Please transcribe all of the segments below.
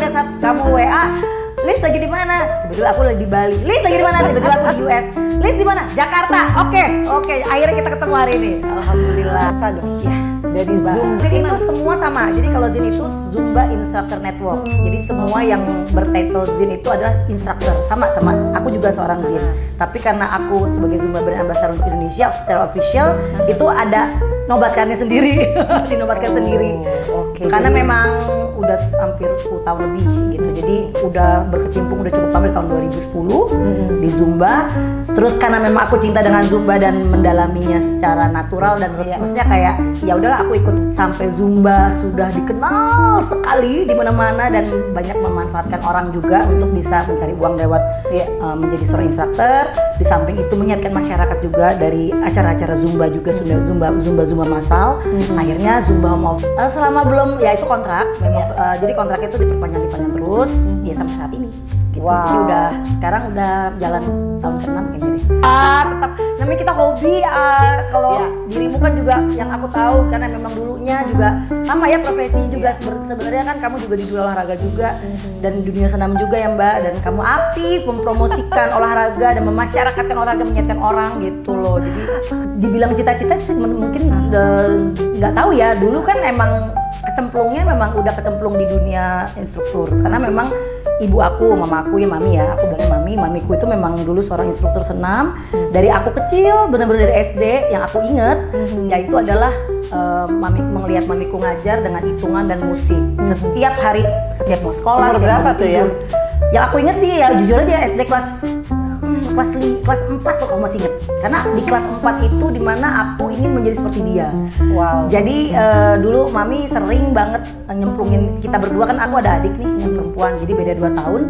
pada saat kamu WA, Liz lagi di mana? Tiba-tiba aku lagi di Bali. Liz lagi di mana? Tiba-tiba aku di US. Liz di mana? Jakarta. Oke. Akhirnya kita ketemu hari ini. Alhamdulillah. Masa dong. Ya, dari Zoom. Zin itu semua sama. Jadi kalau Zin itu Zumba Instructor Network. Jadi semua yang bertitle Zin itu adalah instructor. Sama. Aku juga seorang Zin. Tapi karena aku sebagai Zumba Brand Ambassador untuk Indonesia secara official itu ada nobatkannya sendiri. Dinobatkan sendiri. Karena memang udah hampir 10 tahun lebih gitu. Jadi udah berkecimpung udah cukup lama di tahun 2010 di Zumba. Terus karena memang aku cinta dengan Zumba dan mendalaminya secara natural dan maksudnya kayak ya udahlah aku ikut sampai Zumba sudah dikenal sekali di mana-mana dan banyak memanfaatkan orang juga untuk bisa mencari uang lewat menjadi seorang instruktur. Di samping itu mengingatkan masyarakat juga dari acara-acara Zumba juga sudah Zumba masal. Akhirnya Zumba Home of selama belum ya itu kontrak memang jadi kontraknya itu diperpanjang terus ya sampai saat ini. Gitu. Jadi udah sekarang udah jalan tahun ke-6 kayaknya deh. Tetap namanya kita hobi kalau dirimu kan juga yang aku tahu karena memang dulunya juga sama ya profesi juga sebenarnya kan kamu juga di dunia olahraga juga dan di dunia senam juga ya Mbak dan kamu aktif mempromosikan olahraga dan memasyarakatkan olahraga mengingatkan orang gitu loh. Jadi dibilang cita-cita sih mungkin nggak tahu ya dulu kan emang kecemplungnya memang udah kecemplung di dunia instruktur karena memang ibu aku, mama aku ya mami ya, aku bilangnya mamiku itu memang dulu seorang instruktur senam dari aku kecil, benar-benar dari SD yang aku inget, yaitu adalah melihat mamiku ngajar dengan hitungan dan musik setiap hari, setiap mau sekolah. Umur berapa tuh ya? Yang aku inget sih ya jujur aja SD kelas 4 tuh aku masih inget karena di kelas 4 itu dimana aku ingin menjadi seperti dia. Jadi dulu mami sering banget nyemplungin kita berdua kan aku ada adik nih yang perempuan jadi beda 2 tahun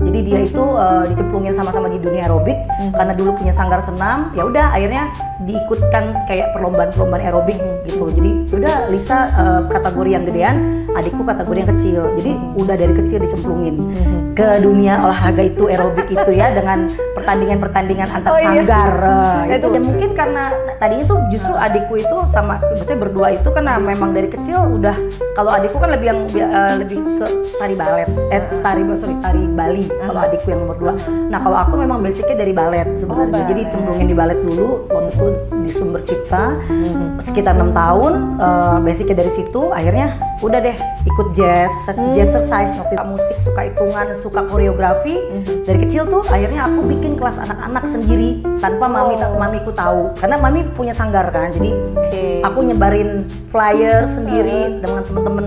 jadi dia itu dicemplungin sama-sama di dunia aerobik karena dulu punya sanggar senam ya udah akhirnya diikutkan kayak perlombaan aerobik gitu jadi udah Lisa kategori yang gedean adikku kategori yang kecil jadi udah dari kecil dicemplungin ke dunia olahraga itu aerobik itu ya dengan pertandingan antar sanggar itu ya mungkin karena tadinya tuh justru adikku itu sama maksudnya berdua itu karena memang dari kecil udah kalau adikku kan lebih ke tari balet tari Bali kalau adikku yang nomor 2 nah kalau aku memang basicnya dari balet sebenarnya jadi cemplungin di balet dulu waktu itu di Sumber Cipta sekitar 6 tahun basicnya dari situ akhirnya udah deh ikut jazzercise waktu itu musik suka hitungan suka koreografi dari kecil tuh akhirnya aku bikin kelas anak-anak sendiri tanpa mamiku tahu karena mami punya sanggar kan jadi aku nyebarin flyer sendiri dengan temen-temen